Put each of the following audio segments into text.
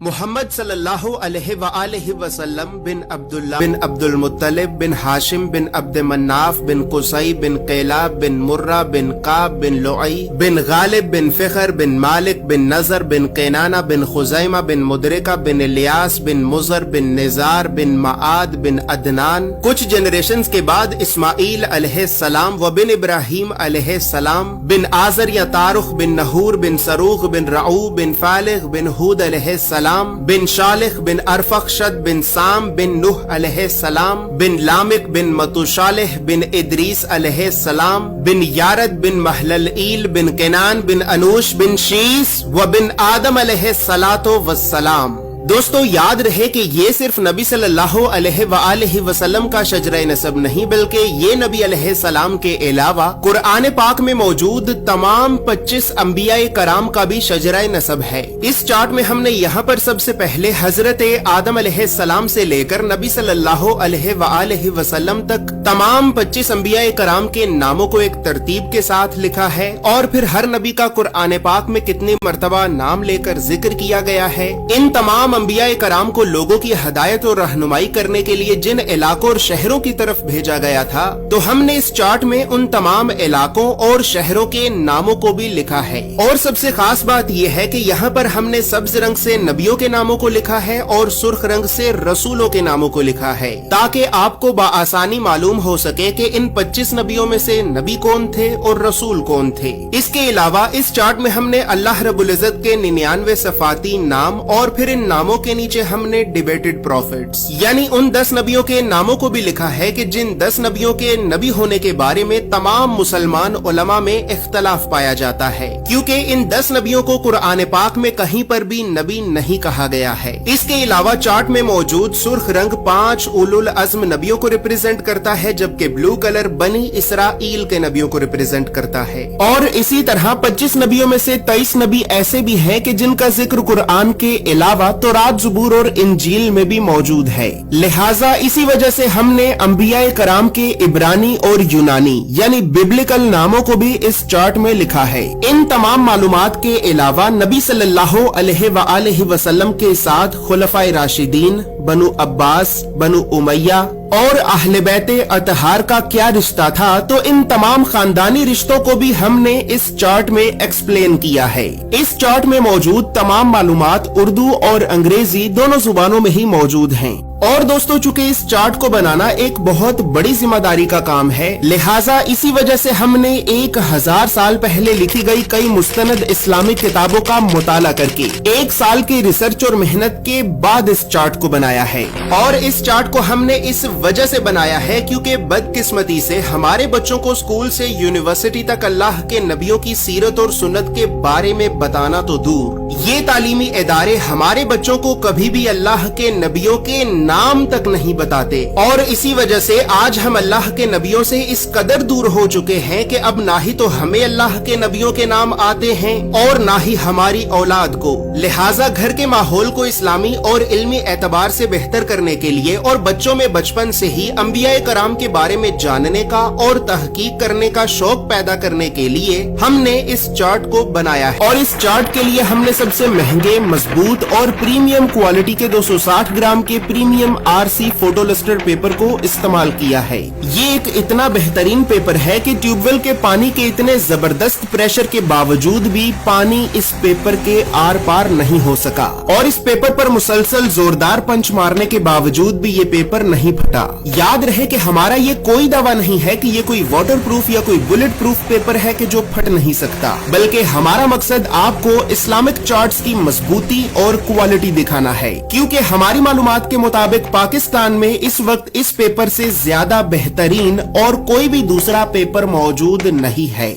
محمد صلی اللہ علیہ وآلہ وسلم بن عبداللہ بن عبدالمطلب بن ہاشم بن عبد مناف بن قصی بن قیلاب بن مرہ بن قاب بن لعی بن غالب بن فخر بن مالک بن نظر بن قینانہ بن خزیمہ بن مدرکہ بن الیاس بن مزر بن نزار بن معاد بن عدنان. کچھ جنریشنز کے بعد اسماعیل علیہ السلام و بن ابراہیم علیہ السلام بن آزر یا تارخ بن نحور بن سروغ بن رعو بن فالغ بن ہود علیہ السلام بن شالخ بن ارفخشد بن سام بن نوح علیہ السلام بن لامک بن متوشالح بن ادریس علیہ السلام بن یارد بن محللئیل بن کنان بن انوش بن شیس و بن آدم علیہ السلام. دوستو یاد رہے کہ یہ صرف نبی صلی اللہ علیہ وآلہ وسلم کا شجرہ نسب نہیں بلکہ یہ نبی علیہ السلام کے علاوہ قرآن پاک میں موجود تمام 25 انبیاء کرام کا بھی شجرہ نسب ہے. اس چارٹ میں ہم نے یہاں پر سب سے پہلے حضرت آدم علیہ السلام سے لے کر نبی صلی اللہ علیہ وآلہ وسلم تک تمام 25 انبیاء کرام کے ناموں کو ایک ترتیب کے ساتھ لکھا ہے اور پھر ہر نبی کا قرآن پاک میں کتنی مرتبہ نام لے کر ذکر کیا گیا ہے. ان تمام انبیاء کرام کو لوگوں کی ہدایت اور رہنمائی کرنے کے لیے جن علاقوں اور شہروں کی طرف بھیجا گیا تھا تو ہم نے اس چارٹ میں ان تمام علاقوں اور شہروں کے ناموں کو بھی لکھا ہے. اور سب سے خاص بات یہ ہے کہ یہاں پر ہم نے سبز رنگ سے نبیوں کے ناموں کو لکھا ہے اور سرخ رنگ سے رسولوں کے ناموں کو لکھا ہے تاکہ آپ کو بآسانی معلوم ہو سکے کہ ان 25 نبیوں میں سے نبی کون تھے اور رسول کون تھے. اس کے علاوہ اس چارٹ میں ہم نے اللہ رب العزت کے 99 صفاتی نام اور پھر ان ناموں کے نیچے ہم نے ڈیبیٹڈ پروفیٹس یعنی ان 10 نبیوں کے ناموں کو بھی لکھا ہے کہ جن 10 نبیوں کے نبی ہونے کے بارے میں تمام مسلمان علماء میں اختلاف پایا جاتا ہے کیونکہ ان 10 نبیوں کو قرآن پاک میں کہیں پر بھی نبی نہیں کہا گیا ہے. اس کے علاوہ چارٹ میں موجود سرخ رنگ 5 اولو العزم نبیوں کو ریپرزینٹ کرتا ہے جبکہ بلو کلر بنی اسرائیل کے نبیوں کو ریپرزینٹ کرتا ہے. اور اسی طرح 25 نبیوں میں سے 23 نبی ایسے بھی ہیں کہ جن کا ذکر قرآن کے علاوہ تورات، زبور اور انجیل میں بھی موجود ہے. لہٰذا اسی وجہ سے ہم نے انبیاء کرام کے عبرانی اور یونانی یعنی ببلکل ناموں کو بھی اس چارٹ میں لکھا ہے. ان تمام معلومات کے علاوہ نبی صلی اللہ علیہ وآلہ وسلم کے ساتھ خلفائے راشدین، بنو عباس، بنو امیہ اور اہل بیت اطہار کا کیا رشتہ تھا تو ان تمام خاندانی رشتوں کو بھی ہم نے اس چارٹ میں ایکسپلین کیا ہے. اس چارٹ میں موجود تمام معلومات اردو اور انگریزی دونوں زبانوں میں ہی موجود ہیں. اور دوستو چونکہ اس چارٹ کو بنانا ایک بہت بڑی ذمہ داری کا کام ہے لہٰذا اسی وجہ سے ہم نے 1000 سال پہلے لکھی گئی کئی مستند اسلامک کتابوں کا مطالعہ کر کے 1 سال کی ریسرچ اور محنت کے بعد اس چارٹ کو بنایا ہے. اور اس چارٹ کو ہم نے اس وجہ سے بنایا ہے کیونکہ بدقسمتی سے ہمارے بچوں کو اسکول سے یونیورسٹی تک اللہ کے نبیوں کی سیرت اور سنت کے بارے میں بتانا تو دور، یہ تعلیمی ادارے ہمارے بچوں کو کبھی بھی اللہ کے نبیوں کے نام تک نہیں بتاتے. اور اسی وجہ سے آج ہم اللہ کے نبیوں سے اس قدر دور ہو چکے ہیں کہ اب نہ ہی تو ہمیں اللہ کے نبیوں کے نام آتے ہیں اور نہ ہی ہماری اولاد کو. لہٰذا گھر کے ماحول کو اسلامی اور علمی اعتبار سے بہتر کرنے کے لیے اور بچوں میں بچپن سے ہی انبیاء کرام کے بارے میں جاننے کا اور تحقیق کرنے کا شوق پیدا کرنے کے لیے ہم نے اس چارٹ کو بنایا ہے. اور اس چارٹ کے لیے ہم نے سب سے مہنگے، مضبوط اور پریمیم کوالٹی کے 260 گرام کے premium RC photo lustre paper کو استعمال کیا ہے. یہ ایک اتنا بہترین پیپر ہے کہ ٹیوب ویل کے پانی کے اتنے زبردست پریشر کے باوجود بھی پانی اس پیپر کے آر پار نہیں ہو سکا اور اس پیپر پر مسلسل زوردار پنچ مارنے کے باوجود بھی یہ پیپر نہیں پھٹا. یاد رہے کہ ہمارا یہ کوئی دعویٰ نہیں ہے کہ یہ کوئی واٹر پروف یا کوئی بلٹ پروف پیپر ہے کہ جو پھٹ نہیں سکتا، بلکہ ہمارا مقصد آپ کو اسلامک چارٹس کی مضبوطی اور کوالٹی دکھانا ہے کیونکہ ہماری معلومات کے مطابق پاکستان میں اس وقت اس پیپر سے زیادہ بہترین اور کوئی بھی دوسرا پیپر موجود نہیں ہے.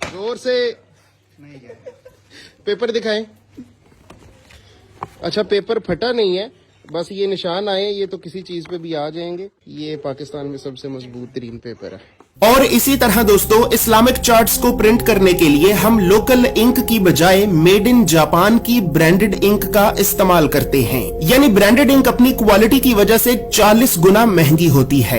زور سے پیپر دکھائیں. اچھا پیپر پھٹا نہیں ہے، بس یہ نشان آئے یہ تو کسی چیز پہ بھی آ جائیں گے. یہ پاکستان میں سب سے مضبوط ترین پیپر ہے. اور اسی طرح دوستو اسلامک چارٹس کو پرنٹ کرنے کے لیے ہم لوکل انک کی بجائے میڈ ان جاپان کی برانڈڈ انک کا استعمال کرتے ہیں. یعنی برانڈڈ انک اپنی کوالٹی کی وجہ سے 40 گنا مہنگی ہوتی ہے.